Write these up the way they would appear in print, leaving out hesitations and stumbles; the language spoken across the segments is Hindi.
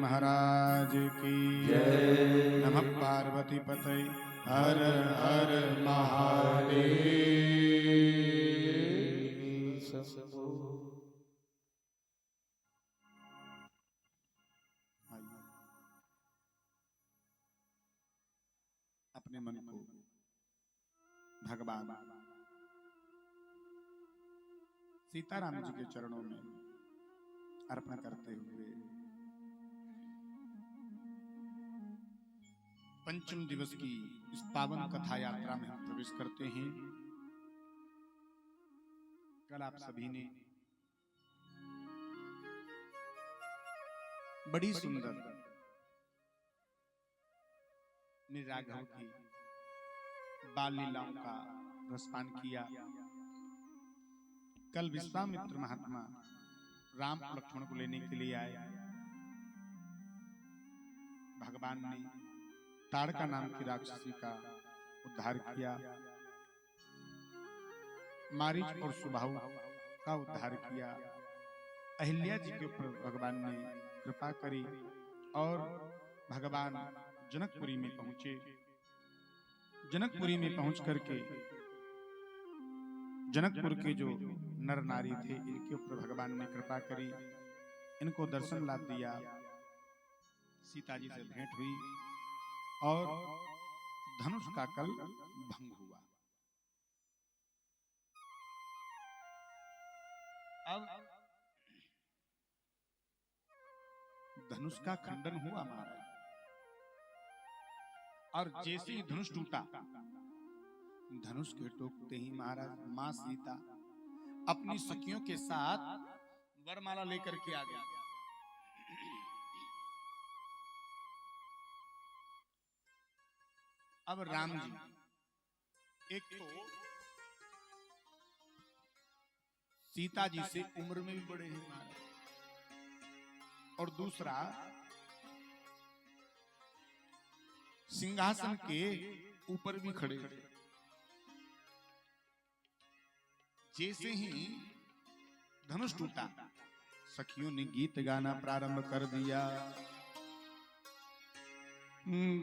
महाराज की जय। नमः पार्वती पतये हर हर महादेव। अपने मन को भगवान सीताराम जी के चरणों में अर्पण करते हुए पंचम दिवस की इस पावन कथा यात्रा में हम प्रवेश करते हैं। कल आप सभी ने बड़ी सुंदर राघव की बाल लीलाओं का रसपान किया। कल विश्वामित्र महात्मा राम लक्ष्मण को लेने के लिए आए। भगवान ने ताड़का नाम की राक्षसी का उद्धार किया, मारीच और सुबाहु का उद्धार किया। अहिल्या जी के ऊपर भगवान ने कृपा करी और भगवान जनकपुरी में पहुंचे। जनकपुरी में पहुंच करके जनकपुर के जो नर नारी थे इनके ऊपर भगवान ने कृपा करी, इनको दर्शन लाभ दिया। सीता जी से भेंट हुई और धनुष का कल भंग हुआ। अब धनुष का खंडन हुआ महाराज, और जैसे ही धनुष टूटा, धनुष के टूटते ही महाराज मां सीता अपनी सखियों के साथ वरमाला लेकर के आ गई। अब राम जी एक तो सीता जी से उम्र में भी बड़े हैं महाराज, और दूसरा सिंहासन के ऊपर भी खड़े थे। जैसे ही धनुष टूटा, सखियों ने गीत गाना प्रारंभ कर दिया।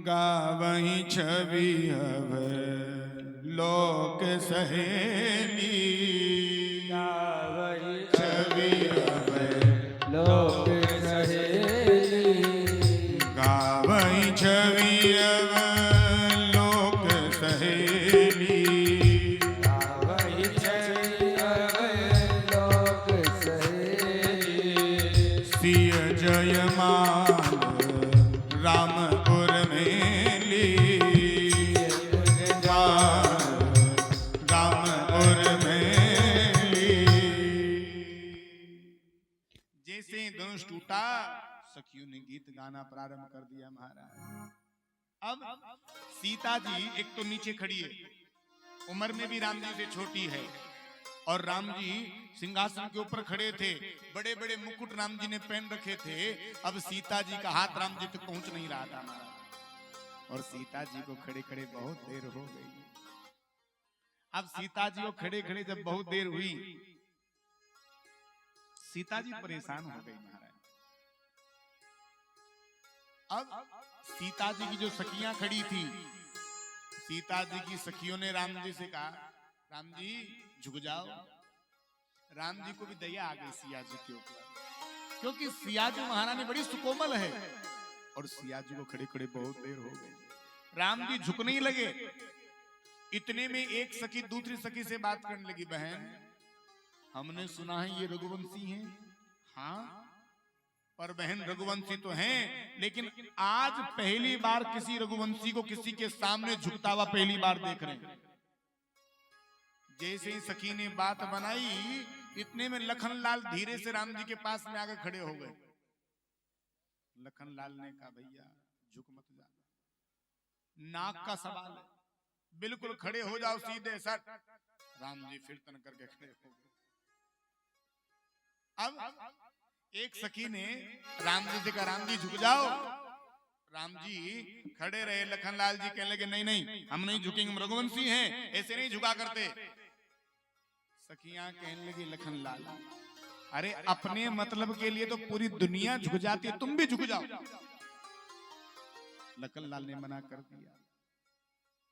गावहीं छवि अब लोक सहेली, गावहीं छवि अब लोक सहेली, गावहीं छवि अब लोक सहेली, गावहीं छवि अब लोक सहेली। सिय जयमान रामपुर में ली, रामपुर में ली। जैसे धनुष टूटा, सखियों ने गीत गाना प्रारंभ कर दिया महाराज। अब सीता जी एक तो नीचे खड़ी है, उम्र में भी राम जी से छोटी है, और राम जी सिंहासन के ऊपर खड़े थे, बड़े बड़े मुकुट राम जी ने पहन रखे थे। अब सीता जी का हाथ राम जी तक पहुंच नहीं रहा था महाराज, और सीता जी को खड़े खड़े बहुत देर हो गई। अब सीता जी को खड़े खड़े जब बहुत देर हुई, सीता जी परेशान हो गई महाराज। अब सीता जी की जो सखियां खड़ी थी, सीता जी की सखियों ने राम जी से कहा, राम जी झुक जाओ। राम जी को भी दया आ गई सिया जी के ऊपर, क्योंकि सिया जी महारानी बड़ी सुकोमल है, और सिया जी को खड़े खड़े बहुत देर हो गई। राम जी झुकने ही लगे, इतने में एक सखी दूसरी सखी से बात करने लगी, बहन हमने सुना है ये रघुवंशी हैं। हाँ, पर बहन रघुवंशी तो हैं, लेकिन आज पहली बार किसी रघुवंशी को किसी के सामने झुकता हुआ पहली बार देख रहे हैं। जैसे ही सखी ने बात बनाई, इतने में लखनलाल धीरे से राम जी के पास में आकर खड़े हो गए। लखनलाल ने कहा, भैया झुक मत जा, नाक का सवाल है, बिल्कुल खड़े हो जाओ सीधे सट। राम जी फिर तन करके खड़े हो गए। अब एक सखी ने राम जी से कहा, राम जी झुक जाओ। राम जी खड़े रहे, लखनलाल जी कहने लगे, नहीं नहीं हम नहीं झुकेंगे, हम रघुवंशी हैं, ऐसे नहीं झुका करते। सखियां कहने लगी, लखनलाल अरे अपने मतलब के लिए तो पूरी दुनिया झुक जाती है, तुम भी झुक जाओ। लखन लाल ने मना कर दिया।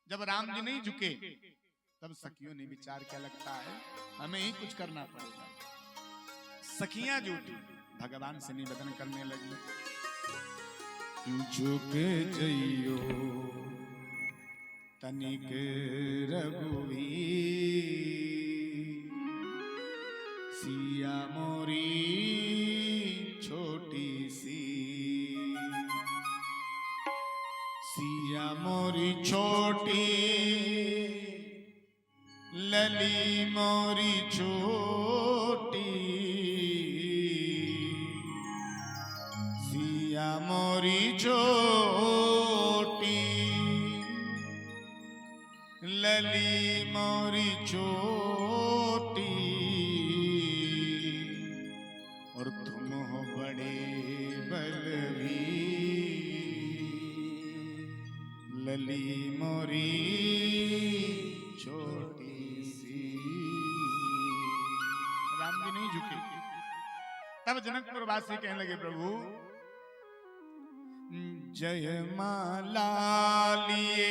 जब राम जी नहीं झुके तब सखियों ने विचार किया, लगता है हमें ही कुछ करना पड़ेगा। सखियां जुटी, भगवान से निवेदन करने लगी, झुक जइयो तनिक रघुवीर, सिया मोरी छोटी सी, सिया मोरी छोटी, लली मोरी छोटी, सिया मोरी छोटी, लली मोरी छोटी, और तुम हो बड़े बलवीर, लली मोरी छोटी सी। राम जी नहीं झुके। तब जनकपुर वासी कहने लगे, प्रभु जय माला लिए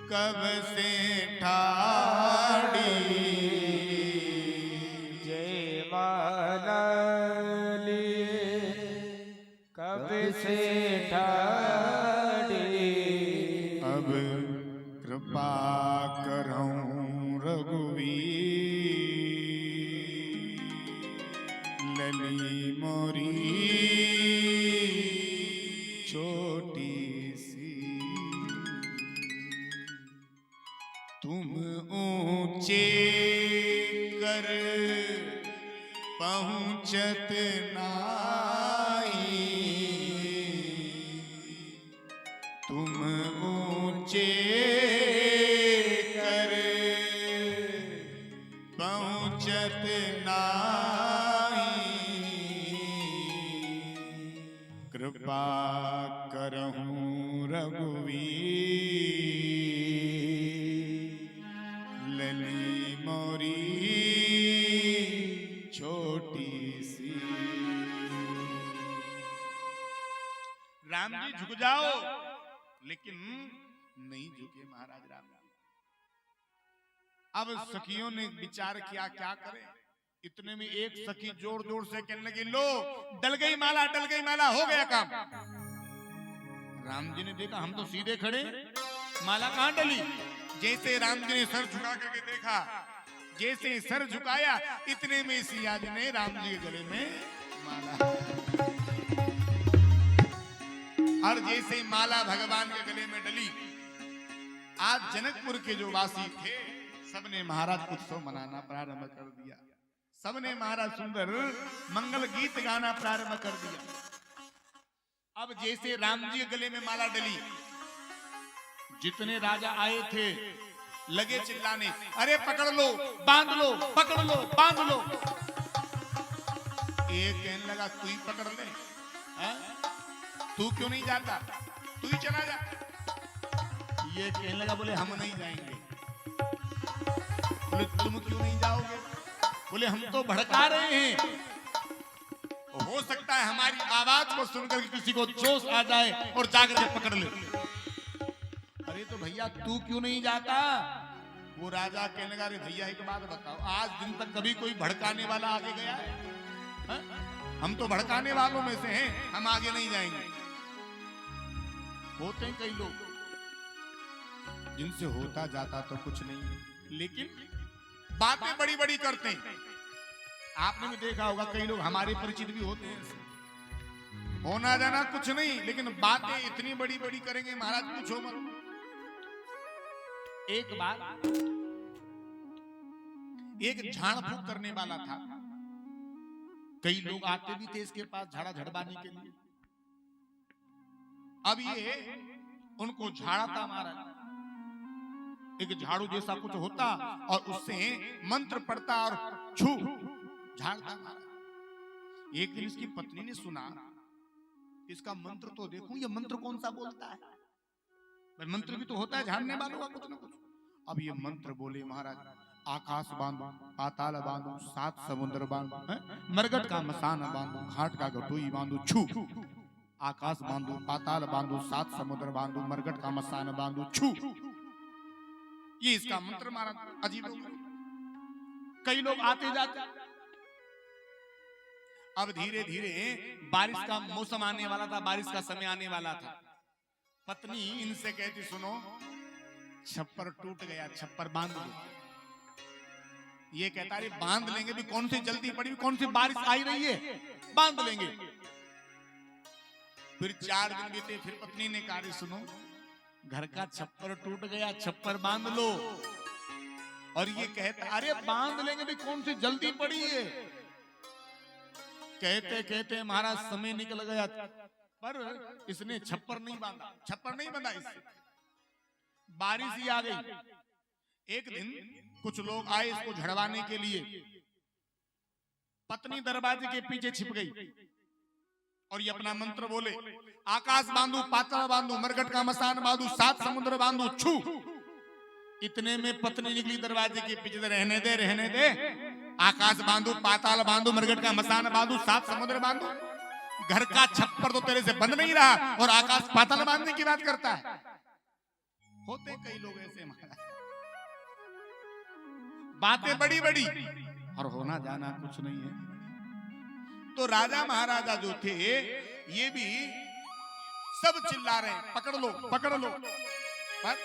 कब से ठाड़ी, जय माला लिए कब से ठाड़ी, अब कृपा करऊं रघुवीर, लली मोरी छोटी सी, तुम ऊंचे कर पहुंचत नाई, तुम ऊंचे कर पहुंचत नाई, कृपा करहूं रघुवीर, लली मोरी छोटी सी। राम जी झुक जाओ, लेकिन नहीं झुके महाराज राम जी। अब सखियों ने विचार किया क्या करें। इतने में एक सखी जोर जोर से कहने लगी, लो डल गई माला, डल गई माला, हो गया काम। राम जी ने देखा हम तो सीधे खड़े, माला कहां डली। जैसे राम जी ने सर झुका करके देखा, जैसे सर झुकाया, इतने में सिया जी ने राम जी के गले में माला, और जैसे माला भगवान के गले में डली, आज जनकपुर के जो वासी थे सबने महाराज उत्सव मनाना प्रारंभ कर दिया। सबने महाराज सुंदर मंगल गीत गाना प्रारंभ कर दिया। अब जैसे राम जी के गले में माला डली, जितने राजा आए थे लगे चिल्लाने, अरे पकड़ लो, बांध लो, पकड़ लो, बांध लो। एक कहने लगा तू ही पकड़ ले, तू क्यों नहीं जाता, तू ही चला जा। ये कहने लगा, बोले हम नहीं जाएंगे। बोले तुम क्यों नहीं जाओगे। बोले हम तो भड़का रहे हैं, हो सकता है हमारी आवाज को सुनकर किसी को जोश आ जाए और जाकर के पकड़ ले। अरे तो भैया तू क्यों नहीं जाता। वो राजा कहने लगा, अरे भैया एक बात बताओ, आज दिन तक कभी कोई भड़काने वाला आगे गया है? हा? हम तो भड़काने वालों में से हैं, हम आगे नहीं जाएंगे। होते हैं कई लोग जिनसे होता जाता तो कुछ नहीं, लेकिन बातें बड़ी बड़ी करते हैं। आपने भी देखा होगा कई लोग हमारे परिचित भी होते हैं, होना जाना कुछ नहीं, लेकिन बातें इतनी बड़ी बड़ी करेंगे महाराज पूछो मत। एक बार एक झाड़ फूक करने वाला था, कई लोग आते भी थे इसके पास झाड़ा झड़वाने के लिए। अब ये उनको झाड़ता महाराज, एक झाड़ू जैसा कुछ होता और उससे मंत्र पढ़ता और छू झाड़ता महाराज। एक दिन इसकी पत्नी ने सुना, इसका मंत्र तो देखूं, ये मंत्र कौन सा बोलता है। मंत्र भी तो होता है झाड़ने वालों का कुछ ना कुछ। अब ये मंत्र बोले महाराज, आकाश बांधो, पाताल बांधो, 7 समुद्र बांधो, मरगट का मसान बांधो, घाट का घटोई बांधो, छू। आकाश बांधो, पाताल बांधो, 7 समुद्र बांधो, मरगट का मसान बांधो, छू। ये इसका मंत्र मारा। अजीब लोग, कई लोग आते जाते। अब धीरे धीरे बारिश का मौसम आने वाला था, बारिश का समय आने वाला था। पत्नी इनसे कहती, सुनो, छप्पर टूट गया, छप्पर बांध दो। ये कहता है बांध लेंगे भी, कौन सी जल्दी पड़ी, कौन सी बारिश आई रही है, बांध लेंगे। फिर 4 दिन बीते, फिर पत्नी ने कहा, सुनो, घर का छप्पर टूट गया, छप्पर बांध लो। और ये कहता, अरे बांध लेंगे भी, कौन सी जल्दी पड़ी है। कहते कहते महाराज समय निकल गया, पर इसने छप्पर नहीं बांधा, छप्पर नहीं बांधा। इससे बारिश ही आ गई। एक दिन कुछ लोग आए इसको झड़वाने के लिए। पत्नी दरवाजे के पीछे छिप गई और ये अपना मंत्र बोले, आकाश बांधू, पाताल बांधू, मरगट का मसान बांधू, 7 समुद्र बांधू, छू। इतने में पत्नी निकली दरवाजे के पीछे, रहने दे, रहने दे, आकाश बांधू, पाताल बांधू, मरगट का मसान बांधू, 7 समुद्र बांधू। घर का छप्पर तो तेरे से बंद नहीं रहा और आकाश पाताल बांधने की बात करता है। होते कई लोग ऐसे महाराज, बातें बड़ी बड़ी और होना जाना कुछ नहीं है। तो राजा महाराजा जो थे ये भी सब चिल्ला रहे, पकड़ लो, पकड़ लो, पर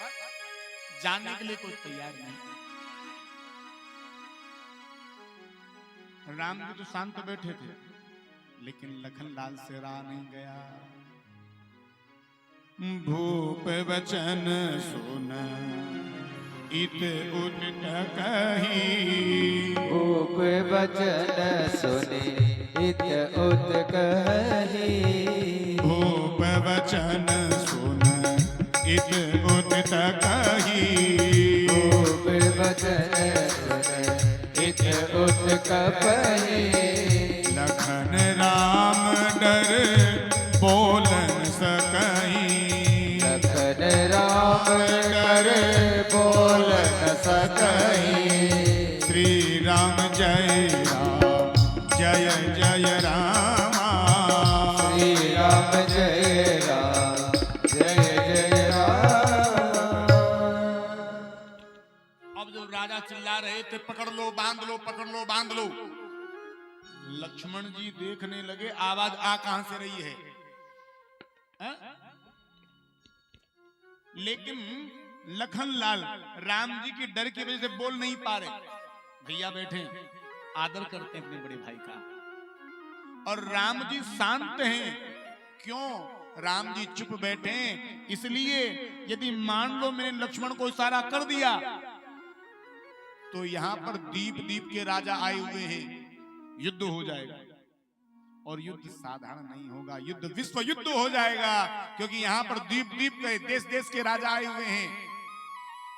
जाने के लिए कोई तैयार नहीं। राम जी तो शांत बैठे थे, लेकिन लखनलाल से रहा नहीं गया। भूप वचन सुन इत उत कही, भूप वचन सुने इत उत कही, भूप वचन सुन इत उत कही, भूप वचन सुने इत उत कही। लखन राम डर बोल न सकहीं, लखन राम डर बोल न सकहीं। श्री राम जय राम, जय जय राम, श्री राम जय राम, जय जय राम। अब जब राजा चिल्ला रहे थे, पकड़ लो, बांध लो, पकड़ लो, बांध लो, लक्ष्मण जी देखने लगे आवाज आ कहां से रही है? लेकिन लखनलाल राम जी की डर की वजह से बोल नहीं पा रहे। भैया बैठे, आदर करते हैं अपने बड़े भाई का, और राम जी शांत हैं। क्यों राम जी चुप बैठे? इसलिए यदि मान लो मैंने लक्ष्मण को इशारा कर दिया तो यहां पर दीप दीप के राजा आए हुए हैं, युद्ध हो जाएगा। और युद्ध साधारण नहीं होगा, युद्ध विश्व युद्ध हो जाएगा, क्योंकि यहां पर द्वीप द्वीप के देश देश के राजा आए हुए हैं।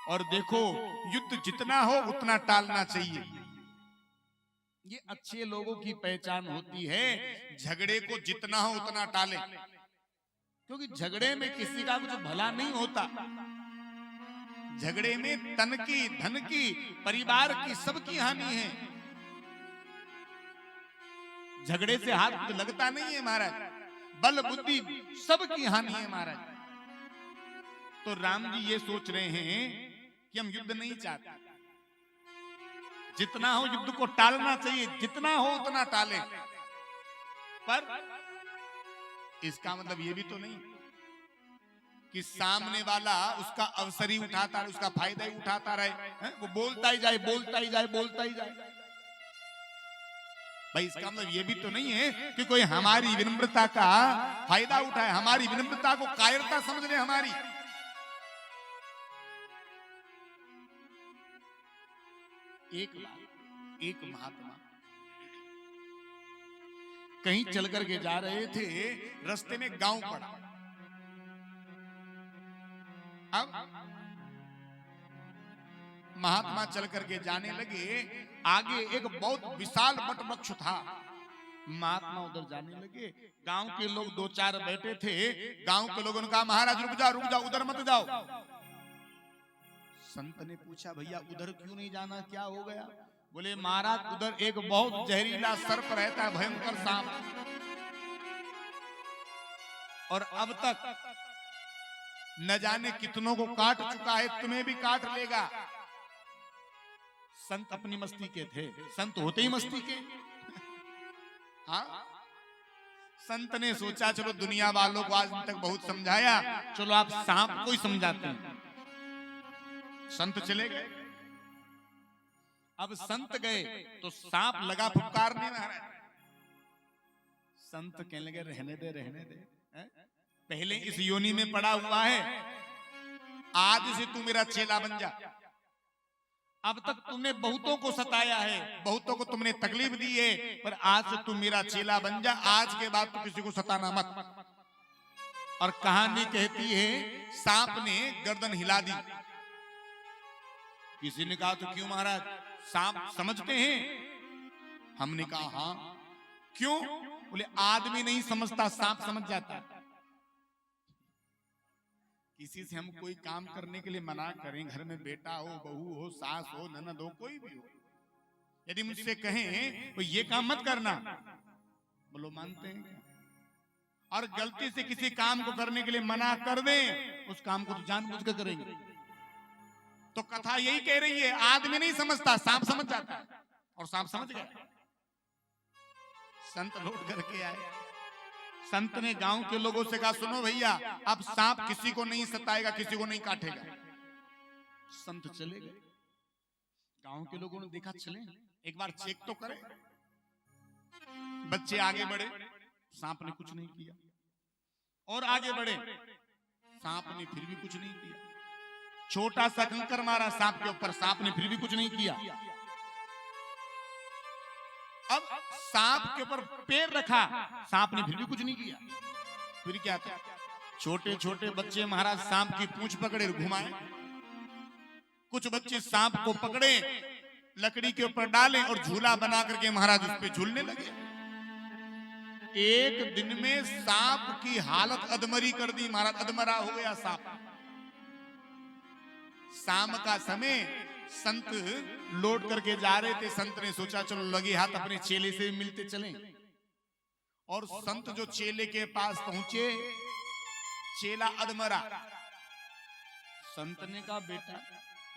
और देखो, युद्ध जितना हो उतना टालना चाहिए। ये अच्छे लोगों की पहचान होती है, झगड़े को जितना हो उतना टालें, क्योंकि झगड़े में किसी का कुछ भला नहीं होता। झगड़े में तन की, धन की, परिवार की, सबकी हानि है। झगड़े से हाथ लगता नहीं है महाराज, बल बुद्धि सबकी हानि है महाराज। तो राम जी ये सोच रहे हैं कि हम युद्ध नहीं चाहते, जितना हो युद्ध को टालना चाहिए, जितना हो उतना टालें। पर इसका मतलब ये भी तो नहीं कि सामने वाला उसका अवसर ही उठाता रहे, उसका फायदा ही उठाता रहे, वो बोलता ही जाए, बोलता ही जाए, बोलता ही जाए। भाई इसका मतलब ये भी तो नहीं है कि कोई हमारी विनम्रता का फायदा उठाए, हमारी विनम्रता को कायरता समझ ले हमारी। एक महात्मा कहीं चल करके जा रहे थे, रास्ते में गांव पड़ा। अब महात्मा चल करके जाने लगे, आगे एक बहुत विशाल वट वृक्ष था। महात्मा उधर जाने लगे, गांव के लोग 2-4 बैठे थे। गांव के लोगों ने कहा, महाराज रुक जाओ, रुक जाओ, उधर मत जाओ। संत ने पूछा भैया उधर क्यों नहीं जाना, क्या हो गया? बोले महाराज उधर एक बहुत जहरीला सर्प रहता है, भयंकर सांप, और अब तक न जाने कितनों को काट चुका है, तुम्हें भी काट लेगा। संत अपनी मस्ती के थे, संत होते ही मस्ती के। हाँ, संत ने सोचा चलो दुनिया वालों को आज तक बहुत समझाया, चलो आप सांप को ही समझाते हैं। संत चले गए। अब संत गए तो सांप लगा फुफकारने में। संत कहने लगे रहने दे रहने दे, पहले इस योनि में पड़ा हुआ है, आज से तू मेरा चेला बन जा। अब तक तुमने बहुतों को सताया है, बहुतों को तुमने तकलीफ दी है, पर आज से तू मेरा चेला बन जा, आज के बाद तू किसी को सताना मत। और कहानी कहती है सांप ने गर्दन हिला दी। किसी ने कहा तो क्यों महाराज, सांप समझते हैं? हमने कहा हाँ। क्यों? बोले आदमी नहीं समझता, सांप समझ जाता। किसी से हम कोई काम करने के लिए मना करें, घर में बेटा हो, बहू हो, सास हो, ननद हो, कोई भी हो, यदि मुझसे कहें तो ये काम मत करना, बोलो मानते हैं क्या? और गलती से किसी काम को करने के लिए मना कर दें, उस काम को तो जानबूझ कर करेंगे। तो कथा यही कह रही है, आदमी नहीं समझता, सांप समझ जाता है, और सांप समझ गया। संत लौट करके आए। संत ने गांव के लोगों से कहा सुनो भैया, अब सांप किसी को नहीं सताएगा, किसी को नहीं काटेगा। संत चले गए। गांव के लोगों ने देखा चले एक बार चेक तो करें। बच्चे आगे बढ़े, सांप ने कुछ नहीं किया, और आगे बढ़े, सांप ने फिर भी कुछ नहीं किया। छोटा सा कंकर मारा सांप के ऊपर, सांप ने फिर भी कुछ नहीं किया। अब सांप के ऊपर पैर रखा, सांप ने फिर भी कुछ नहीं किया। फिर क्या था? छोटे छोटे बच्चे महाराज सांप की पूंछ पकड़े घुमाए, कुछ बच्चे सांप को पकड़े लकड़ी के ऊपर डाले और झूला बना करके महाराज उस पे झूलने लगे। एक दिन में सांप की हालत अधमरी कर दी महाराज, अधमरा हो गया सांप। शाम का समय संत लौट करके जा रहे थे। संत ने सोचा चलो लगे हाथ अपने चेले से मिलते चलें। और संत जो चेले के पास पहुंचे, चेला अधमरा। संत ने कहा बेटा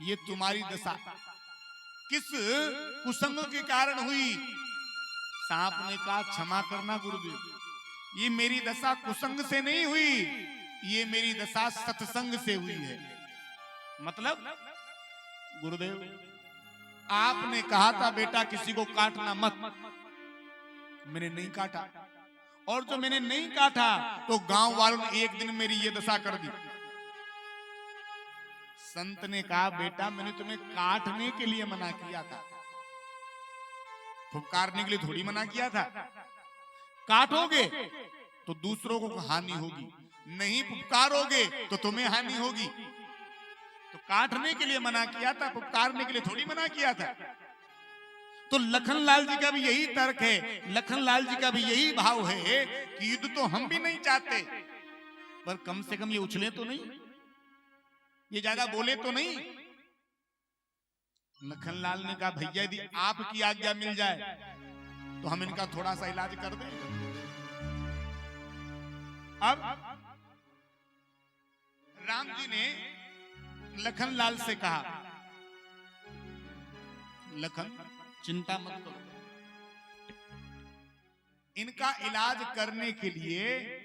ये तुम्हारी दशा किस कुसंग के कारण हुई? सांप ने कहा क्षमा करना गुरुदेव, ये मेरी दशा कुसंग से नहीं हुई, ये मेरी दशा सत्संग से हुई है। मतलब गुरुदेव आपने कहा था बेटा किसी को काटना मत, मैंने नहीं काटा, और जो मैंने नहीं काटा तो गांव वालों ने एक दिन मेरी ये दशा कर दी। संत ने कहा बेटा मैंने तुम्हें काटने के लिए मना किया था, फुफकारने के लिए थोड़ी मना किया था। काटोगे तो दूसरों को हानि होगी, नहीं फुफकारोगे तो तुम्हें हानि होगी। तो काटने के लिए मना किया था, फुफकारने के लिए थोड़ी मना किया था। तो लखनलाल जी का भी यही तर्क है, लखनलाल जी का भी यही भाव है कि युद्ध तो हम भी नहीं चाहते, पर कम से कम ये उछले तो नहीं, ये ज्यादा बोले तो नहीं। लखनलाल ने कहा भैया यदि आपकी आज्ञा मिल जाए तो हम इनका थोड़ा सा इलाज कर दें। अब राम जी ने लखनलाल से कहा लखन चिंता मत करो, इनका इलाज करने के लिए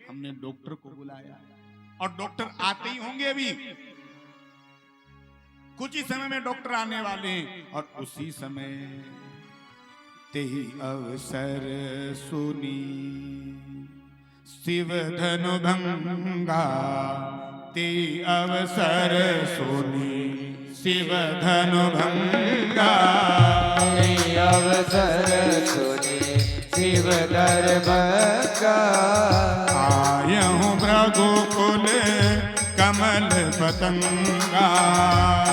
हमने डॉक्टर को बुलाया और डॉक्टर आते ही होंगे, अभी कुछ ही समय में डॉक्टर आने वाले हैं। और उसी समय ते अवसर सुनी शिव धनु भंगा, ते अवसर सुनी शिव धनु भंगा, ते अवसर सुनी शिव दरभंगा। आयहूँ भृगुकुल कमल पतंगा,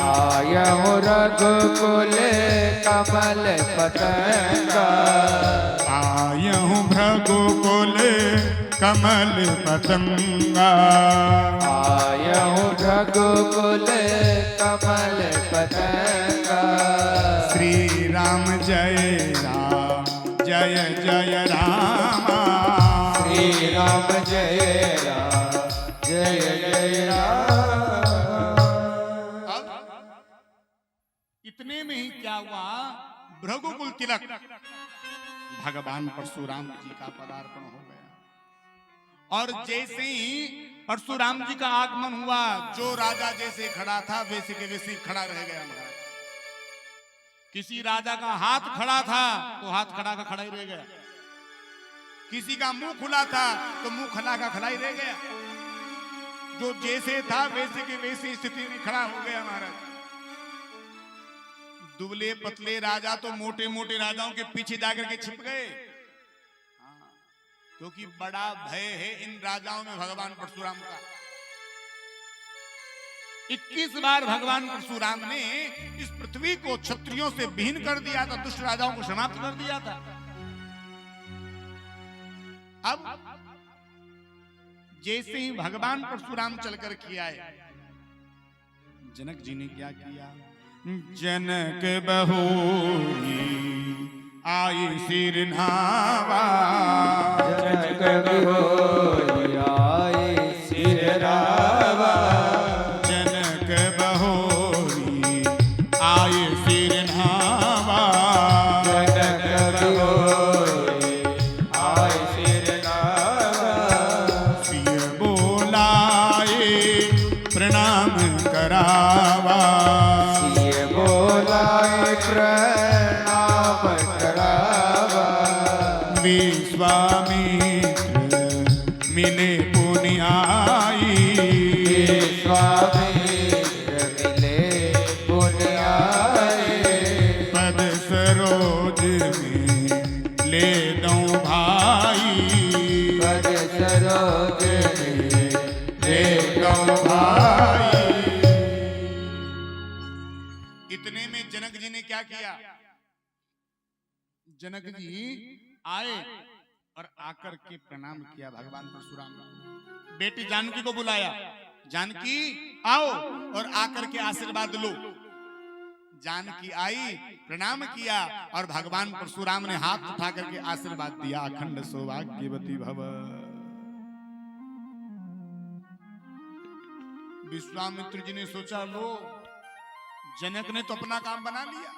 आयहूँ रघुकुल कमल पतंगा, आयहूँ भृगुकुल कमल पतंगा, आयहूँ रघुकुल कमल पतंगा। श्री राम जय जय राम। श्री राम जय जय राम। इतने में ही क्या हुआ, भृगुकुल तिलक भगवान परशुराम जी का पदार्पण हो गया। और जैसे ही परशुराम जी का आगमन हुआ, जो राजा जैसे खड़ा था वैसे के वैसे खड़ा रह गया महाराज। किसी राजा का हाथ खड़ा था तो हाथ खड़ा का खड़ा ही रह गया, किसी का मुंह खुला था तो मुंह खड़ा का खड़ा ही रह गया। जो जैसे था वैसे के वैसी स्थिति में खड़ा हो गया महाराज। दुबले पतले राजा तो मोटे मोटे राजाओं के पीछे जाकर के छिप गए, क्योंकि बड़ा भय है इन राजाओं में भगवान परशुराम का। 21 बार भगवान परशुराम ने इस पृथ्वी को क्षत्रियों से विहीन कर दिया था, दुष्ट राजाओं को समाप्त कर दिया था। अब जैसे ही भगवान परशुराम चलकर के आए, जनक जी ने क्या किया, जनक बहोरी आई सिर नावा। जनक बहोरी आई सिर नावा। जनक बहोरी आई सिर नावा। जनक बहोरी आई सिर नावा। सिय बोलाए प्रणाम करावा। प्रणाम करावा। विश्वामित्र मिले पुनि आई। विश्वामित्र मिले पुनि आई। पद सरोज में ले दऊं भाई। पद सरोज में ले दऊं भाई। इतने में जनक जी ने क्या किया, जनक जी आए और आकर के प्रणाम किया भगवान परशुराम को। बेटी जानकी को बुलाया, जानकी आओ और आकर के आशीर्वाद लो। जानकी आई, प्रणाम किया और भगवान परशुराम ने हाथ उठा करके आशीर्वाद दिया, अखंड सौभाग्यवती भव। विश्वामित्र जी ने सोचा, लो जनक ने तो अपना काम बना लिया,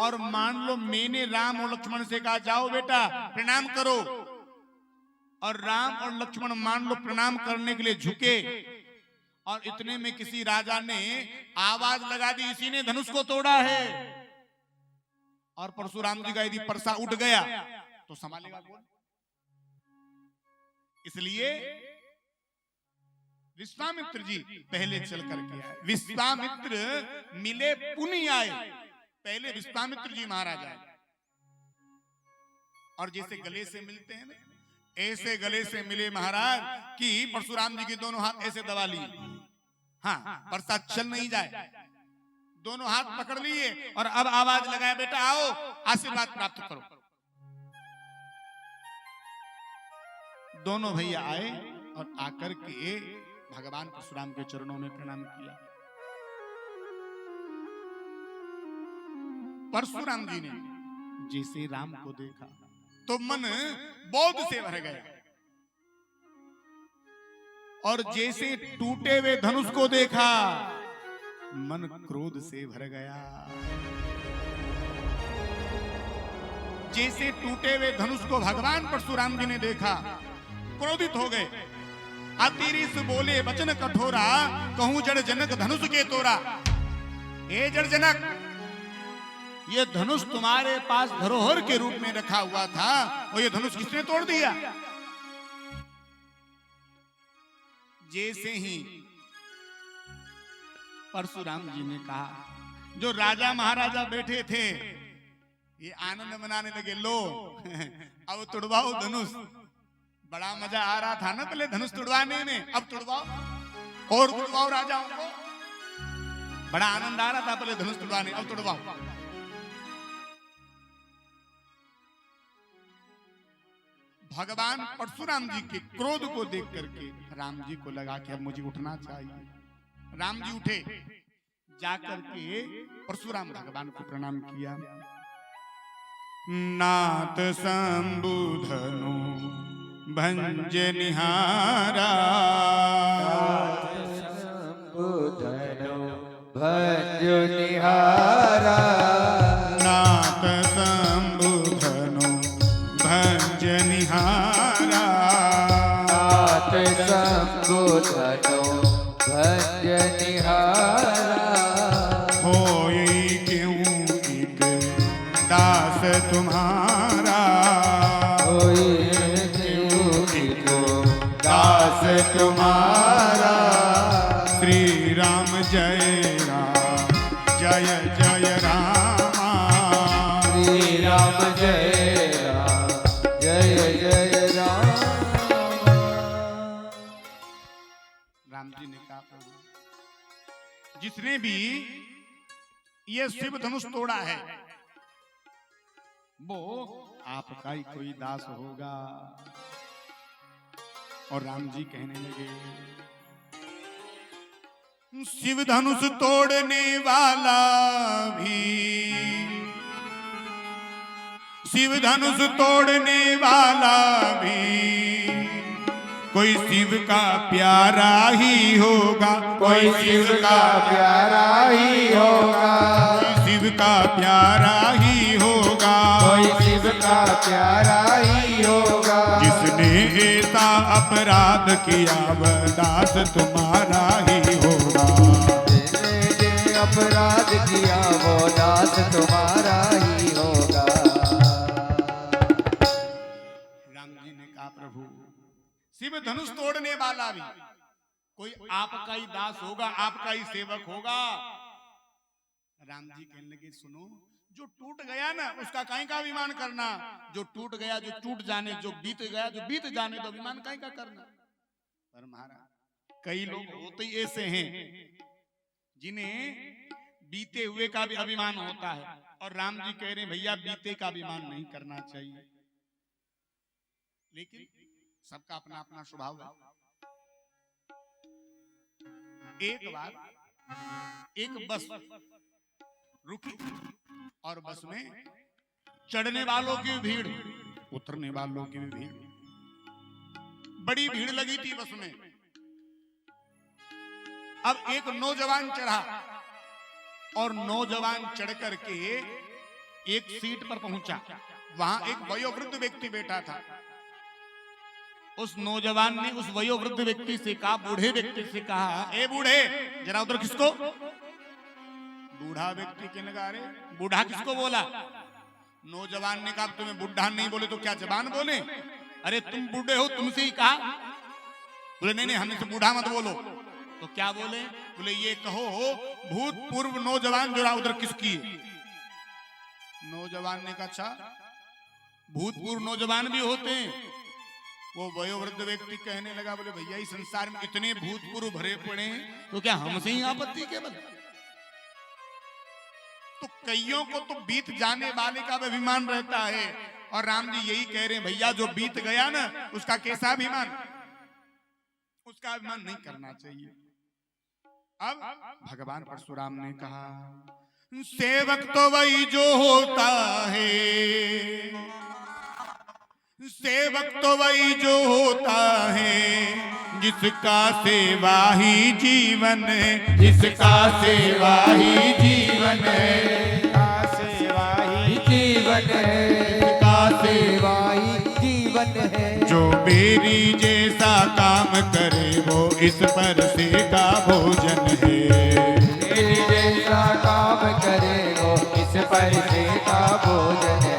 और मान लो मैंने राम और लक्ष्मण से कहा जाओ बेटा प्रणाम करो, और राम और लक्ष्मण मान लो प्रणाम करने के लिए झुके, और इतने में किसी राजा ने आवाज लगा दी, इसी ने धनुष को तोड़ा है। और परशुराम जी का यदि परसा उठ गया तो संभालेगा कौन? इसलिए विश्वामित्र जी पहले चल करके आए। विश्वामित्र मिले पुनि आए, पहले विश्वामित्र जी महाराज आए। और जैसे गले से मिलते हैं ना, ऐसे गले से मिले महाराज कि परशुराम जी के दोनों हाथ ऐसे दबा लिए, हाँ परसा चल नहीं जाए, दोनों हाथ पकड़ लिए और अब आवाज लगाया, बेटा आओ आशीर्वाद प्राप्त करो। दोनों भैया आए और आकर के भगवान परशुराम के चरणों में प्रणाम किया। परशुराम जी ने जैसे राम को देखा तो मन बोध से भर गया, और जैसे टूटे हुए धनुष को देखा मन क्रोध से भर गया। जैसे टूटे हुए धनुष को भगवान परशुराम जी ने देखा, क्रोधित हो गए। अतिरिस बोले वचन कठोरा, कहूं जड़ जनक धनुष के तोरा। हे जड़ जनक, ये धनुष तुम्हारे पास धरोहर के रूप में रखा हुआ था, और ये धनुष किसने तोड़ दिया? जैसे ही परशुराम जी ने कहा, जो राजा महाराजा बैठे थे ये आनंद मनाने लगे, लो अब तुड़वाओ धनुष। बड़ा मजा आ रहा था ना पहले धनुष तुड़वाने में, अब तुड़वाओ और तुड़वाओ राजाओं को। बड़ा आनंद आ रहा था पहले धनुष तुड़वाने, अब तुड़वाओ। भगवान परशुराम जी के क्रोध को देख करके राम जी को लगा कि अब मुझे उठना चाहिए। राम जी उठे, जाकर के परशुराम भगवान को प्रणाम किया। नाथ संबुधनु भंज निहारा, संबुधनु भंज निहारा, नाथ संबुधनु भंज निहारा, नाथ संबुधनु भंज निहारा, होई क्यों एक दास तुम्हारा, होई क्यों दास तुम्हारा, श्री राम जय राम जय जय रामा, श्री राम जय राम जय जय राम। राम जी ने कहा प्रभु, जिसने भी ये शिव धनुष तोड़ा है वो आपका ही कोई दास होगा। और राम जी कहने लगे, शिव धनुष तोड़ने वाला भी, शिव धनुष तोड़ने वाला भी कोई शिव का प्यारा ही होगा, कोई शिव का प्यारा ही होगा, कोई शिव का प्यारा ही होगा, कोई शिव का प्यारा ही होगा, जिसने ऐसा अपराध किया वह दास तुम्हारा ही होगा, जिसने अपराध किया वो दास तुम्हारा ही होगा। राम जी ने कहा प्रभु, शिव धनुष तोड़ने वाला भी कोई आपका ही दास होगा, आपका ही सेवक होगा। राम जी कहने लगे, सुनो, जो टूट गया ना उसका काहे का अभिमान करना, जो टूट गया, जो टूट जाने, जो बीत गया, जो बीत जाने तो अभिमान काहे का करना। पर महाराज कई लोग होते ही ऐसे हैं जिन्हें बीते हुए का भी अभिमान होता है, और राम जी कह रहे हैं भैया बीते का अभिमान नहीं करना चाहिए। लेकिन सबका अपना अपना स्वभाव है। एक बार एक बस रुकी और बस में चढ़ने वालों की भीड़, उतरने वालों की भी भीड़, बड़ी भीड़ लगी थी बस में। अब एक नौजवान चढ़ा और नौजवान चढ़ करके एक सीट पर पहुंचा। वहां एक वयोवृद्ध व्यक्ति बैठा था। उस नौजवान ने उस वयोवृद्ध व्यक्ति से कहा, बूढ़े व्यक्ति से कहा, ए बूढ़े जरा उधर किसको। बूढ़ा व्यक्ति कहने लगा, अरे बूढ़ा किसको बोला। नौजवान ने कहा, तुम्हें बुढ़ा नहीं बोले तो क्या जबान बोले। अरे तुम बूढ़े हो, तुमसे ही कहा। बोले नहीं नहीं, हमें से बूढ़ा मत बोलो। तो क्या बोले। बोले ये कहो भूतपूर्व नौजवान जरा उधर किसकी है। नौजवान ने कहा, अच्छा भूतपूर्व नौजवान भी होते हैं। वो वयोवृद्ध व्यक्ति कहने लगा, बोले भैया इस संसार में इतने भूतपूर्व भरे पड़े हैं तो क्या हमसे ही आपत्ति केवल। तो कईयों को तो बीत जाने वाले का अभिमान रहता है, और राम जी यही कह रहे हैं भैया जो बीत गया ना उसका कैसा अभिमान, उसका अभिमान नहीं करना चाहिए। अब भगवान परशुराम ने कहा, सेवक तो वही जो होता है, सेवक तो वही जो होता है, जिसका सेवा ही जीवन है, जिसका सेवा ही जीवन है, सेवा ही जीवन है, जिसका सेवा ही जीवन है। जो मेरी जैसा काम करे वो इस पर से का भोजन है, मेरी जैसा काम करे वो इस पर से का भोजन है।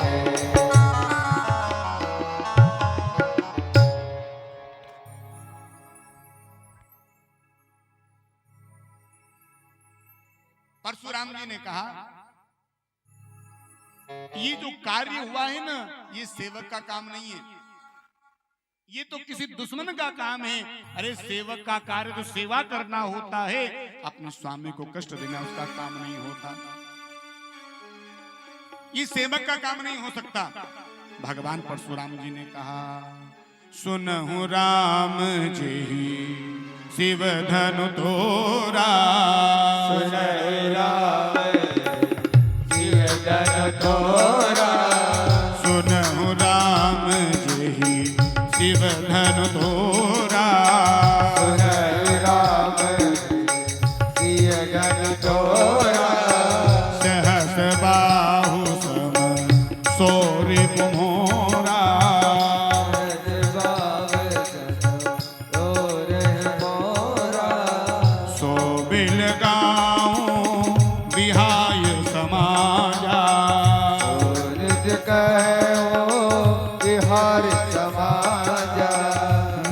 परशुराम जी ने कहा, ये जो कार्य हुआ है ना ये सेवक का काम नहीं है, ये तो किसी दुश्मन का काम है। अरे सेवक का कार्य तो सेवा करना होता है, अपने स्वामी को कष्ट देना उसका काम नहीं होता। ये सेवक का काम नहीं हो सकता। भगवान परशुराम जी ने कहा, सुनहु राम जी शिव धनु तोरा। सुनहि राम शिव धनु तोरा। सुनहु राम जही शिव धनु तोरा। सुनहि राम शिव धनु तोरा। सहस बाहु सम सोरि मोरा। सो बिल गाऊं बिहाय समाजा। निज कहो बिहार समाजा।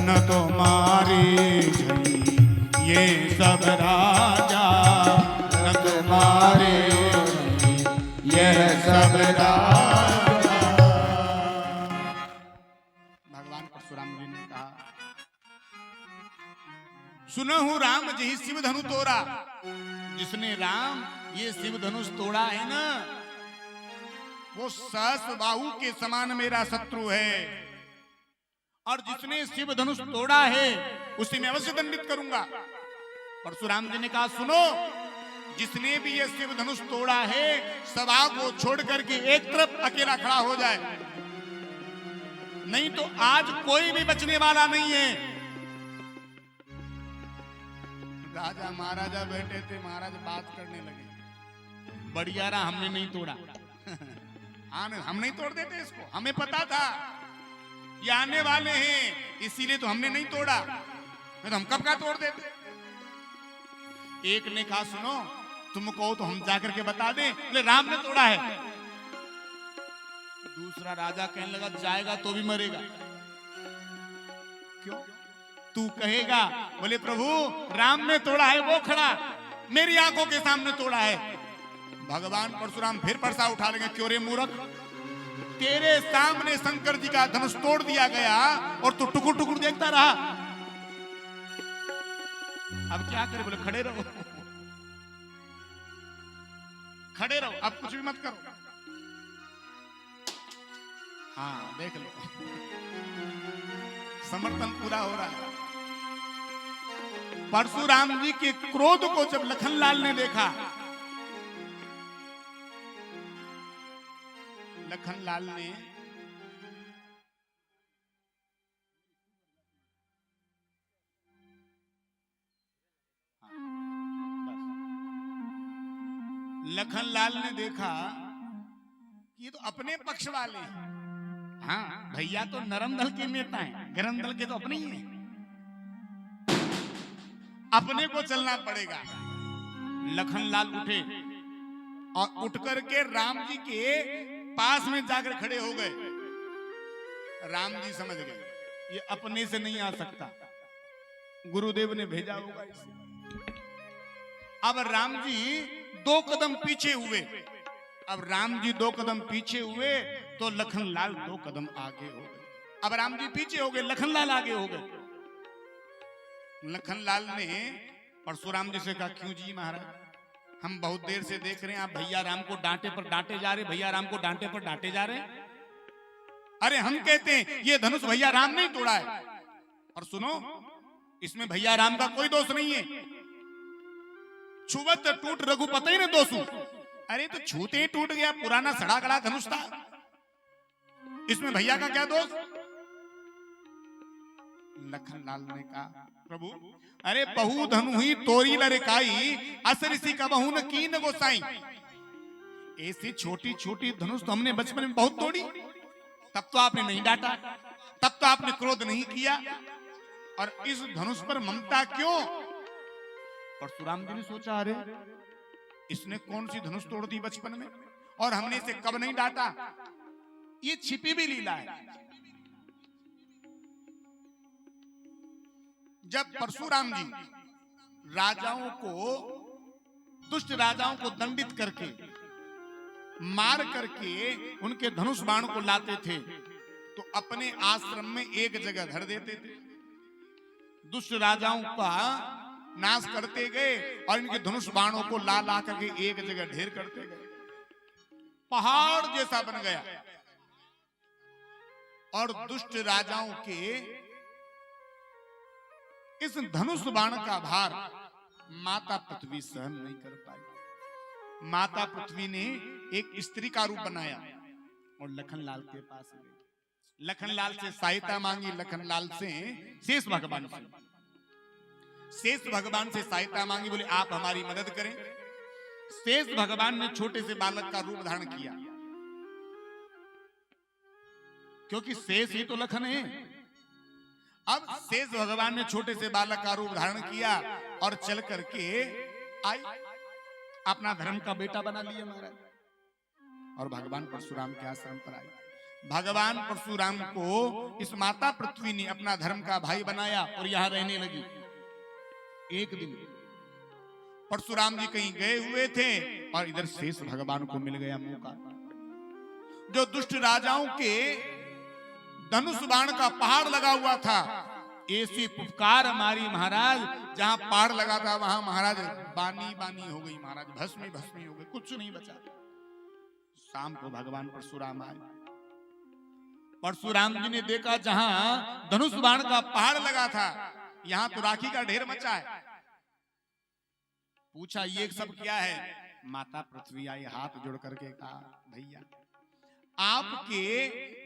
न तो मारे जई ये सब राजा। न तो मारे यह सब राजा। भगवान परशुराम जी ने कहा, सुनहु राम जही शिव धनु तोड़ा। जिसने राम ये शिव धनुष तोड़ा है ना, वो सहस्र बाहु के समान मेरा शत्रु है। और जिसने शिव धनुष तोड़ा है उसे मैं अवश्य दंडित करूंगा। परशुराम जी ने कहा, सुनो, जिसने भी ये शिव धनुष तोड़ा है सभा को छोड़ करके एक तरफ अकेला खड़ा हो जाए, नहीं तो आज कोई भी बचने वाला नहीं है। राजा महाराजा बैठे थे, महाराज बात करने लगे, बढ़िया रहा हमने नहीं तोड़ा। हाँ, हम नहीं तोड़ देते इसको, हमें पता था ये आने वाले हैं, इसीलिए तो हमने नहीं तोड़ा, नहीं तो हम कब का तोड़ देते। एक ने कहा, सुनो, तुम कहो तो हम जाकर के बता दें, बोले राम ने तोड़ा है। दूसरा राजा कहने लगा, जाएगा तो भी मरेगा। क्यों? तू कहेगा? बोले प्रभु राम ने तोड़ा है, वो खड़ा मेरी आंखों के सामने तोड़ा है। भगवान परशुराम फिर परसा उठा लेंगे, क्यों रे मूर्ख, तेरे सामने शंकर जी का धनुष तोड़ दिया गया और तू टुकुर टुकुर देखता रहा। अब क्या करे? बोले खड़े रहो, खड़े रहो, अब कुछ भी मत करो। हाँ देख लो, समर्थन पूरा हो रहा है। परशुराम जी के क्रोध को जब लखनलाल ने देखा, लखनलाल ने लखनलाल ने देखा कि ये तो अपने पक्ष वाले हैं। हाँ भैया तो नरम दल के नेता हैं, गरम दल के तो अपने ही हैं, अपने को चलना पड़ेगा। लखनलाल उठे और उठ करके राम जी के पास में जाकर खड़े हो गए। राम जी समझ गए ये अपने से नहीं आ सकता, गुरुदेव ने भेजा होगा इसे। अब राम जी 2 कदम पीछे हुए। अब राम जी 2 कदम पीछे हुए तो लखनलाल 2 कदम आगे हो गए। अब राम जी पीछे हो गए, लखनलाल आगे हो गए। लखनलाल ने परशुराम जी से कहा, क्यों जी महाराज, हम बहुत देर से देख रहे हैं आप भैया राम को डांटे पर डांटे जा रहे, भैया राम को डांटे पर डांटे जा रहे हैं। अरे हम कहते हैं ये धनुष भैया राम ने तोड़ा है, और सुनो इसमें भैया राम का कोई दोष नहीं है। छुवत टूट रघुपति ने दोषू। अरे तो छूते ही टूट गया, पुराना सड़ा गड़ा धनुष था, इसमें भैया का क्या दोष? लखनलाल ने कहा, प्रभु अरे बहु धनु ही तोरी लरिकाई, असरिसी का बहु न कीन गोसाई। ऐसी छोटी छोटी धनुष तो हमने बचपन में बहुत तोड़ी, तब तो आपने नहीं डांटा, तब तो आपने क्रोध नहीं किया, और इस धनुष पर ममता क्यों? परशुराम जी ने सोचा, अरे इसने कौन सी धनुष तोड़ दी बचपन में, और हमने इसे कब नहीं डांटा? ये छिपी भी लीला है। जब परशुराम जी राजाओं को, दुष्ट राजाओं को दंडित करके, मार करके उनके धनुष बाण को लाते थे, तो अपने आश्रम में एक जगह धर देते थे। दुष्ट राजाओं का नाश करते गए और इनके धनुष बाणों को ला ला करके एक जगह ढेर करते गए। पहाड़ जैसा बन गया, और दुष्ट राजाओं के इस धनुष बाण का भार माता पृथ्वी सहन नहीं कर पाई। माता पृथ्वी ने एक स्त्री का रूप बनाया और लखनलाल के पास गई। लखनलाल से सहायता मांगी, लखनलाल से शेष भगवान से सहायता मांगी, बोले आप हमारी मदद करें। शेष भगवान ने छोटे से बालक का रूप धारण किया, क्योंकि शेष ही तो लखन है। अब शेष भगवान ने छोटे से बालक का रूप धारण किया और चल करके आई, अपना धर्म का बेटा बना लिया महाराज। और भगवान परशुराम के आश्रम पर आई। भगवान परशुराम को इस माता पृथ्वी ने अपना धर्म का भाई बनाया और यहां रहने लगी। एक दिन परशुराम जी कहीं गए हुए थे और इधर शेष भगवान को मिल गया मौका। जो दुष्ट राजाओं के धनुष बाण का पहाड़ लगा हुआ था, ऐसी पुकार हमारी महाराज, जहां पहाड़ लगा था वहां महाराज बानी बानी हो गई, महाराज भस्मी भस्मी हो गई, कुछ नहीं बचा। शाम को भगवान परशुराम आए। परशुराम जी ने देखा जहां धनुष बाण का पहाड़ लगा था, यहां तो राखी का ढेर मचा है। पूछा ये सब क्या है? माता पृथ्वी आई, हाथ जोड़ करके कहा भैया आपके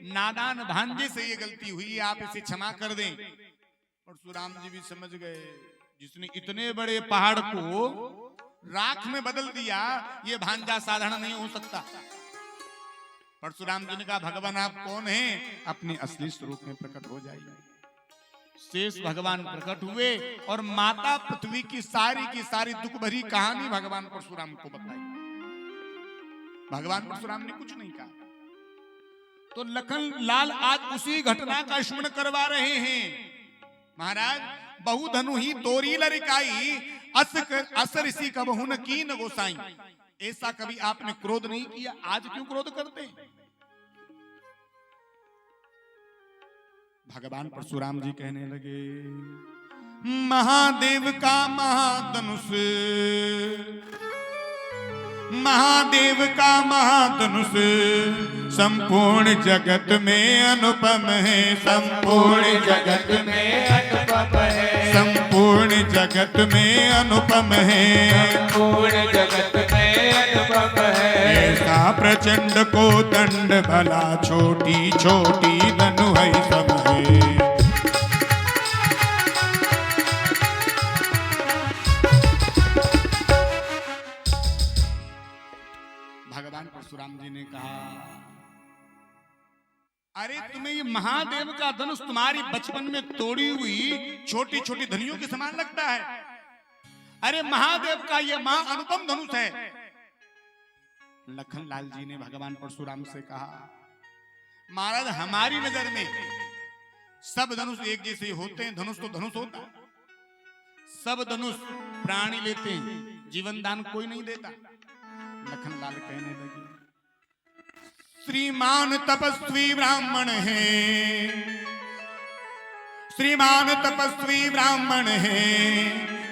नादान भांजे से ये गलती हुई, आप इसे क्षमा कर दें। परशुराम जी भी समझ गए, जिसने इतने बड़े पहाड़ को राख में बदल दिया, ये भांजा साधारण नहीं हो सकता। परशुराम जी ने कहा भगवान आप कौन हैं? अपने असली स्वरूप में प्रकट हो जाइए। शेष भगवान प्रकट हुए और माता पृथ्वी की सारी दुख भरी कहानी भगवान परशुराम को बताई। भगवान परशुराम ने कुछ नहीं कहा। तो लखनलाल आज उसी घटना का स्मरण करवा रहे हैं। महाराज बहु धनु ही तोरी लरिकाई, असर इसी कबहु न कीन गोसाई। ऐसा कभी आपने क्रोध नहीं किया, आज क्यों क्रोध करते हैं? भगवान परशुराम जी कहने लगे महादेव का महाधनुष, महादेव का महाधनुष संपूर्ण जगत में अनुपम है, संपूर्ण जगत में अनुपम है, संपूर्ण जगत में अनुपम है, संपूर्ण जगत में अनुपम है। ऐसा प्रचंड को दंड भला, छोटी छोटी धनु है सब है। भगवान परशुराम जी ने कहा अरे तुम्हें ये महादेव का धनुष तुम्हारी बचपन में तोड़ी हुई छोटी छोटी धनियों के समान लगता है। अरे महादेव का ये महा अनुपम धनुष है। लखनलाल जी ने भगवान परशुराम से कहा महाराज हमारी नजर में सब धनुष एक जैसे होते हैं। धनुष तो धनुष होता है, सब धनुष प्राणी लेते हैं, जीवन दान कोई नहीं देता। लखनलाल कहने लगे श्रीमान तपस्वी ब्राह्मण है, श्रीमान तपस्वी ब्राह्मण है,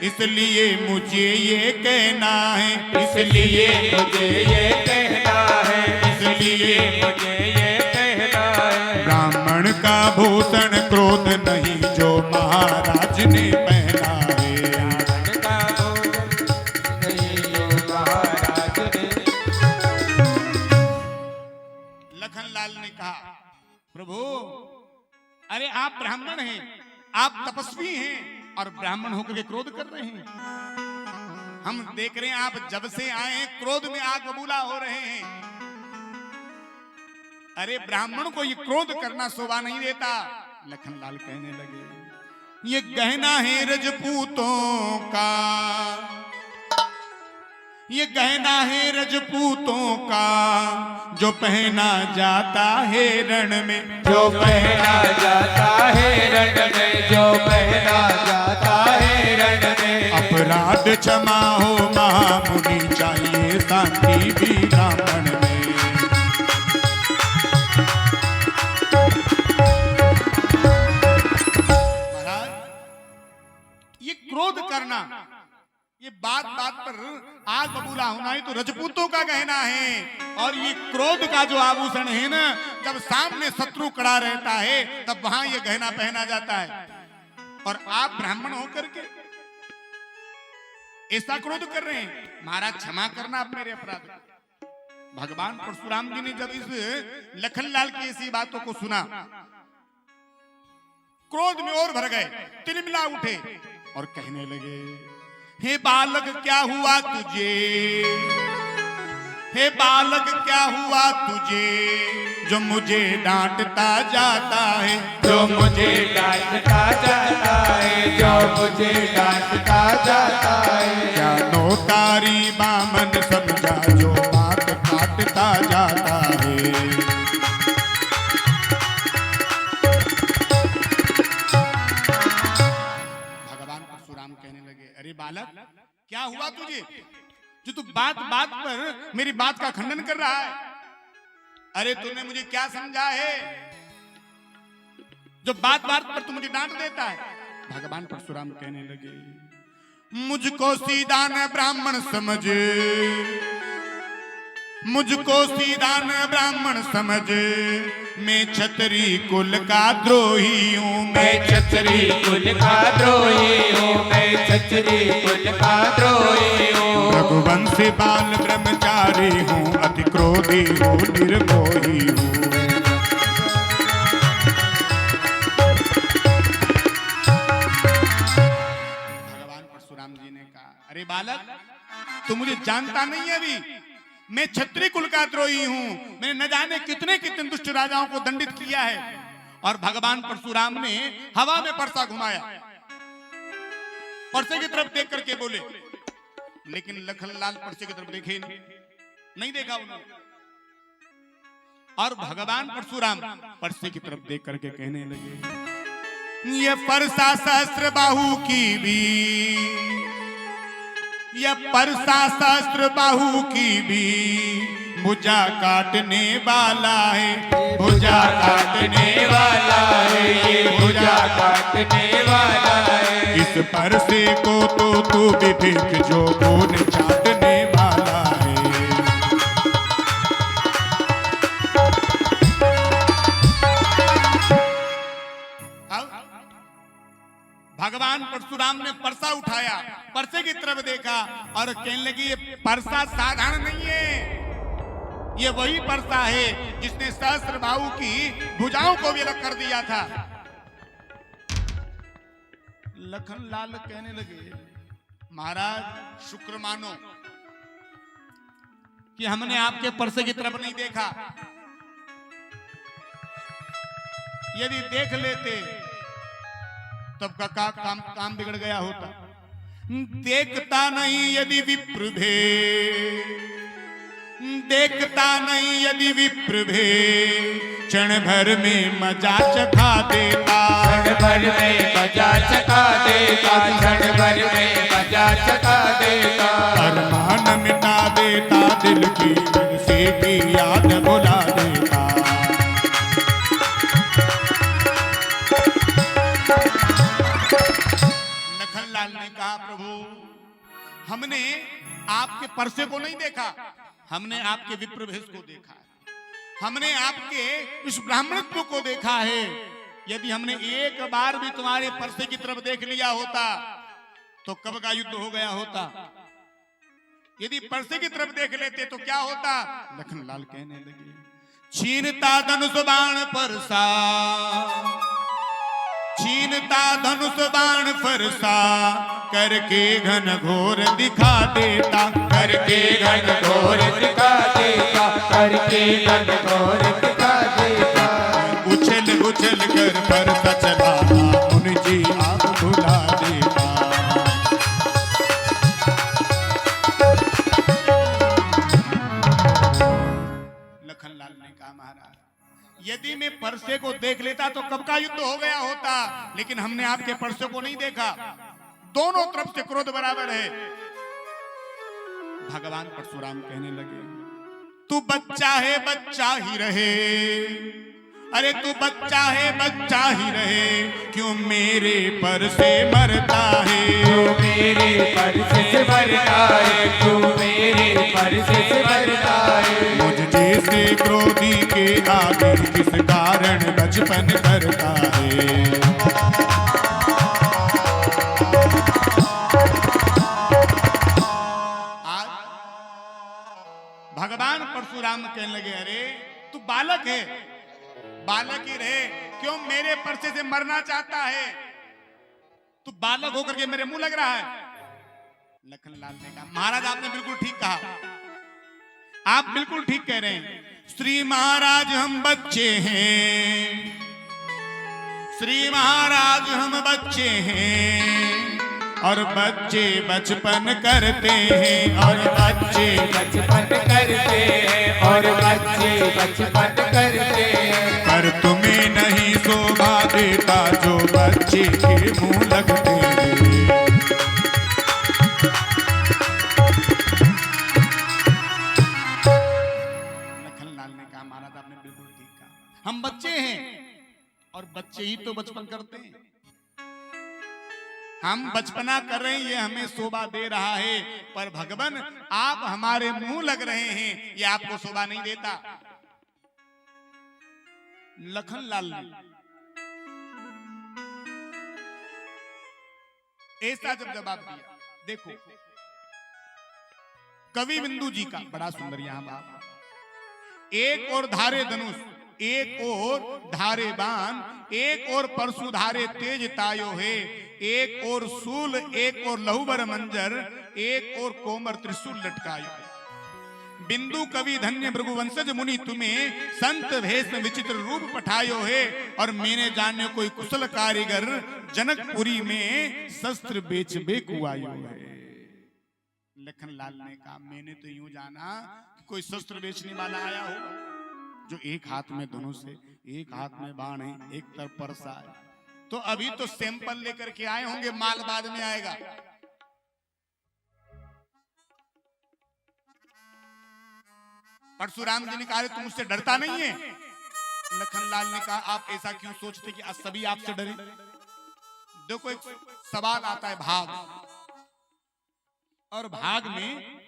इसलिए मुझे ये कहना है, इसलिए मुझे ये कहना है, इसलिए मुझे ये कहना है। ब्राह्मण का भूषण क्रोध नहीं जो महाराज ने पहना है। लखनलाल ने कहा प्रभु अरे आप ब्राह्मण हैं, आप तपस्वी हैं और ब्राह्मण होकर के क्रोध कर रहे हैं। हम देख रहे हैं आप जब से आए हैं क्रोध में आग बबूला हो रहे हैं। अरे ब्राह्मण को ये क्रोध करना शोभा नहीं देता। लखनलाल कहने लगे ये गहना है रजपूतों का, ये गहना है रजपूतों का, जो पहना जाता है रण में, जो पहना जाता है रण में, जो पहना जाता है रण में। अपराध क्षमा हो महामुनि, चाहिए शांति भी ब्राह्मण में। महाराज ये क्रोध करना, ये बात बात पर आग बबूला होना ही तो रजपूतों का गहना है। और ये क्रोध का जो आभूषण है ना, जब सामने शत्रु खड़ा रहता है तब वहां ये गहना पहना जाता है। और आप ब्राह्मण होकर के ऐसा क्रोध कर रहे हैं। महाराज क्षमा करना आप मेरे अपराध को। भगवान परशुराम जी ने जब इस लखनलाल की ऐसी बातों को सुना, क्रोध में और भर गए, तिलमिला उठे और कहने लगे, हे बालक क्या हुआ तुझे, हे बालक क्या हुआ तुझे, जो मुझे डांटता जाता है, जो मुझे डांटता जाता है, जो मुझे डांटता जाता है। जानो तारी बामन समझा, जो बात काटता जाता है। भगवान परशुराम कहने लगे, अरे बालक क्या हुआ तुझे, जो तू बात बात पर मेरी बात का खंडन कर रहा है। अरे तूने मुझे क्या समझा है, जो बात बात पर तू मुझे डांट देता है। भगवान परशुराम कहने लगे, मुझको सीधा न ब्राह्मण समझ, मुझको सीधा न ब्राह्मण समझ, मैं क्षत्रिय कुल का द्रोही हूँ, मैं क्षत्रिय कुल का द्रोही हूँ, मैं क्षत्रिय कुल का द्रोही हूँ। रघुवंशी बाल ब्रह्मचारी हूँ, अति क्रोधी हूँ, निर्मोही हूँ। भगवान परशुराम जी ने कहा, अरे बालक तू मुझे जानता नहीं है अभी, मैं क्षत्रिय कुल का द्रोही हूँ। मैंने न जाने कितने कितने दुष्ट राजाओं को दंडित किया है। और भगवान परशुराम ने हवा में परसा घुमाया, परसे की तरफ देख करके बोले, लेकिन लखनलाल परसे की तरफ देखे नहीं देखा उन्होंने। और भगवान परशुराम परसे की तरफ देख करके कहने लगे, ये परसा सहस्त्र बाहु की भी, यह परसा सहस्त्र बाहु की भी भुजा काटने वाला है, भुजा काटने वाला है, ये भुजा काटने वाला है। इस परसे को तो तू भी फेंक जो खून छाटने वाला है। भगवान परशुराम ने परसा उठाया, परसे की तरफ देखा और कहने लगी, ये परसा साधारण नहीं है, ये वही परसा है जिसने सहस्त्रबाहु की भुजाओं को भी अलग कर दिया था। लखनलाल कहने लगे, महाराज शुक्र मानो कि हमने आपके परसे की तरफ नहीं देखा, यदि देख लेते तब का काम बिगड़ गया होता। देखता नहीं यदि विप्र भेद, देखता नहीं यदि विप्र भेद, क्षण भर में मजा चखा देता, क्षण भर में मजा चखा देता, क्षण भर में मजा चखा देता। अरमान मिटा देता, दिल की से भी याद भुला देता। लखनलाल ने कहा, प्रभु हमने आपके परसे को नहीं देखा, हमने आपके विप्र भेष को देखा है, हमने आपके इस ब्राह्मणत्व को देखा है। यदि हमने एक बार भी तुम्हारे परसे की तरफ देख लिया होता तो कब का युद्ध हो गया होता। यदि परसे की तरफ देख लेते तो क्या होता। लखनलाल कहने लगे, छीनता धनुष बाण परसा, छीनता धनुष बाण परसा, करके घन घोर दिखा देता, करके घन घोर दिखा देता, करके घन घोर दिखा देता। उछल उछल कर परसा चलाता, मुनि जी आप भुला देता। लखनलाल ने कहा, महाराज यदि मैं परसे को देख लेता तो कब का युद्ध हो गया होता, लेकिन हमने आपके परसे को नहीं देखा। दोनों तरफ से क्रोध बराबर है। भगवान परशुराम कहने लगे, तू बच्चा है बच्चा ही रहे, अरे तू बच्चा है बच्चा ही रहे, क्यों मेरे पर से मरता है, क्यों मेरे पर से मरता है, क्यों मेरे पर से मरता है। मुझ जैसे क्रोधी के आगे किस कारण बचपन करता है। मेरे परसे से मरना चाहता है, तू बालक होकर के मेरे मुंह लग रहा है। लखनलाल ने कहा महाराज आपने बिल्कुल ठीक कहा, आप बिल्कुल ठीक कह रहे हैं। श्री महाराज हम बच्चे हैं, श्री महाराज हम बच्चे हैं, और बच्चे बचपन करते हैं, और बच्चे बचपन करते हैं, और बच्चे बचपन करते हैं। पर तुम्हें नहीं शोभा देता जो बच्चे के मुंह लगते हैं। लखनलाल ने कहा महाराज आपने बिल्कुल ठीक कहा, हम बच्चे हैं और बच्चे ही तो बचपन करते हैं। हम बचपना कर रहे हैं, ये हमें शोभा दे रहा है, पर भगवान आप हमारे मुंह लग रहे हैं, ये आपको शोभा नहीं देता। लखनलाल ने ऐसा जब जवाब दिया, देखो कवि बिंदु जी का बड़ा सुंदर यहां बात, एक और धारे धनुष, एक और धारे बाण, एक और परशु धारे तेज तायो है, एक और सूल, एक और लहुबर मंजर, एक और कोमर त्रिशूल लटकायो है। बिंदु कवि धन्य भृगुवंशज मुनि तुम्हें संत भेष में विचित्र रूप पठायो है, और मैंने जाने कोई कुशल कारीगर जनकपुरी में शस्त्र बेच बेकुआयो है। लखनलाल ने कहा मैंने तो यूं जाना कि कोई शस्त्र बेचने वाला आया हो, जो एक हाथ में धनुष है, एक हाथ में बाण है, एक तरफ परसा है, तो अभी तो सैंपल लेकर के आए होंगे, माल बाद में आएगा। परशुराम जी ने कहा तुम मुझसे डरता नहीं है? लखनलाल ने कहा आप ऐसा क्यों सोचते कि सभी आपसे डरे? देखो एक सवाल आता है भाग, और भाग में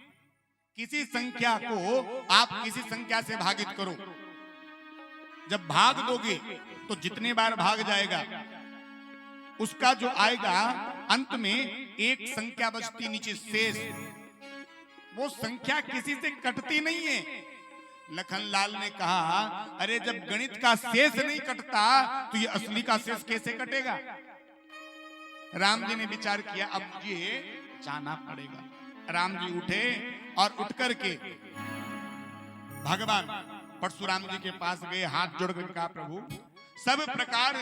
किसी संख्या को आप किसी संख्या से भागित करो, जब भाग दोगे तो जितने बार भाग जाएगा उसका जो आएगा अंत में एक संख्या बचती नीचे शेष, वो संख्या किसी से कटती नहीं है। लखनलाल ने कहा अरे जब गणित का शेष नहीं कटता तो ये असली का शेष कैसे कटेगा? राम जी ने विचार किया अब ये जाना पड़ेगा। राम जी उठे और उठ करके भगवान परशुराम जी के पास गए, हाथ जोड़ कर कहा प्रभु सब प्रकार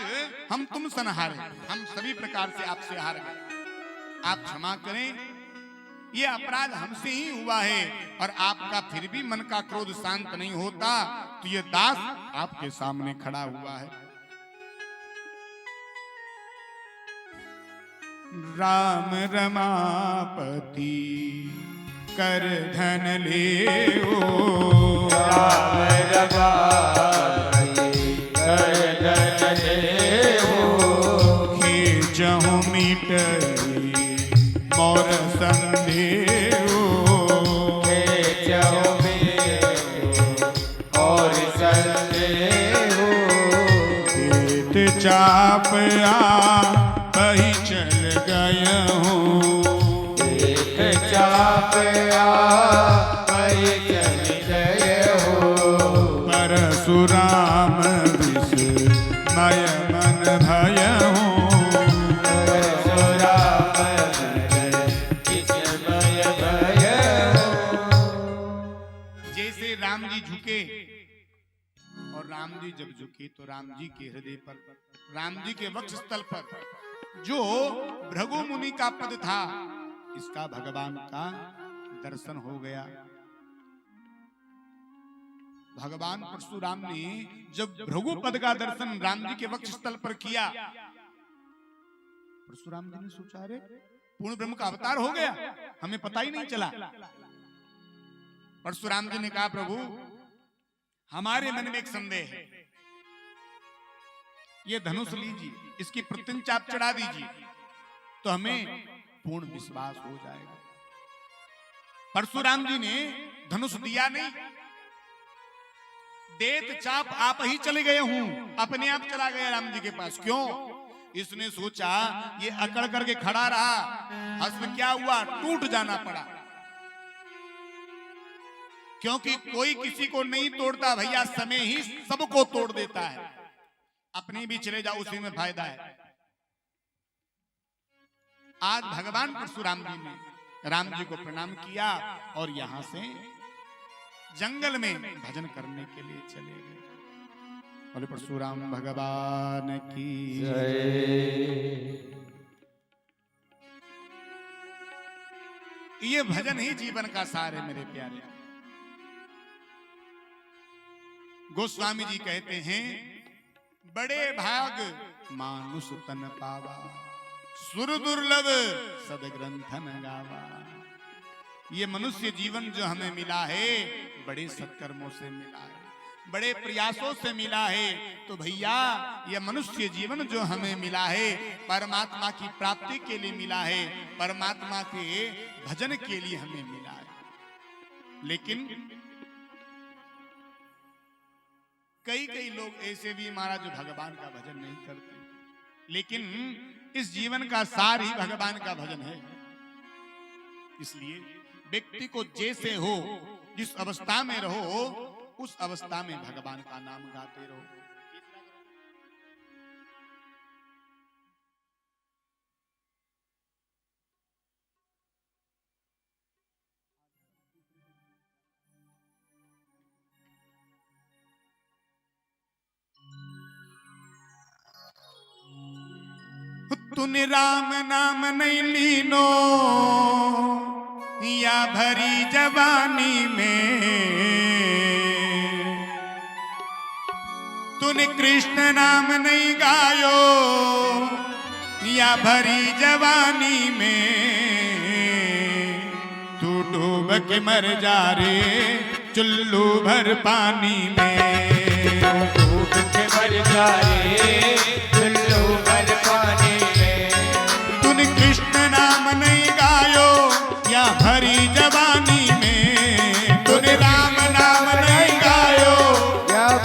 हम तुम सन हारे, हम सभी प्रकार से आपसे हार गए, आप क्षमा करें, ये अपराध हमसे ही हुआ है, और आपका फिर भी मन का क्रोध शांत नहीं होता तो ये दास आपके सामने खड़ा हुआ है। राम रमापति कर धन ले ओ, राम रमापति कर धन ले ओ, खींचहु मिटई मोर संदेह, खींचहु मिटई और संदेह, खेत चाप कहीं चल गया हूँ, एक चाप कहीं चल गए हो, परशुराम विस्मय मन भय हूँ, परशुराम विस्मय भय हो। जैसे राम जी झुके, और राम जी जब झुके तो राम जी के हृदय पर, राम जी के वक्ष स्थल पर जो भृगु मुनि का पद था, इसका भगवान का दर्शन हो गया। भगवान परशुराम ने जब भृगु पद का दर्शन राम जी के वक्ष स्थल पर किया, परशुराम जी ने सोचा अरे पूर्ण ब्रह्म का अवतार हो गया, हमें पता ही नहीं चला। परशुराम जी ने कहा प्रभु हमारे मन में एक संदेह है, ये धनुष लीजिए, इसकी प्रत्यंचा आप चढ़ा दीजिए तो हमें पूर्ण विश्वास हो जाएगा। परशुराम जी ने धनुष दिया नहीं, देत चाप आप ही चले गए हूं, अपने आप चला गया राम जी के पास। क्यों? इसने सोचा ये अकड़ करके खड़ा रहा, हस्त क्या हुआ, टूट जाना पड़ा। क्योंकि कोई किसी को नहीं तोड़ता भैया, समय ही सबको तोड़ देता है। अपनी भी चले जाओ, उसी में फायदा है। आज भगवान परशुराम जी ने राम जी को प्रणाम किया और यहां से जंगल में भजन करने के लिए चले गए। बोले परशुराम भगवान की जय। ये भजन ही जीवन का सार है मेरे प्यारे। गोस्वामी जी कहते हैं, बड़े भाग मानुष तन पावा, सुर दुर्लभ सदग्रंथन गावा। ये मनुष्य जीवन जो हमें मिला है बड़े सत्कर्मों से मिला है, बड़े प्रयासों से मिला है। तो भैया ये मनुष्य जीवन जो हमें मिला है परमात्मा की प्राप्ति के लिए मिला है, परमात्मा के भजन के लिए हमें मिला है। लेकिन कई लोग ऐसे भी महाराज जो भगवान का भजन नहीं करते, लेकिन इस जीवन का सार ही भगवान का भजन है। इसलिए व्यक्ति को जैसे हो, जिस अवस्था में रहो, उस अवस्था में भगवान का नाम गाते रहो। तूने राम नाम नहीं लीनो या भरी जवानी में, तूने कृष्ण नाम नहीं गायो या भरी जवानी में, तू डूब के मर जा रे चुल्लू भर पानी में, डूब के मर जा रे चुल्लू भर पानी में। तूने कृष्ण नाम नहीं गायो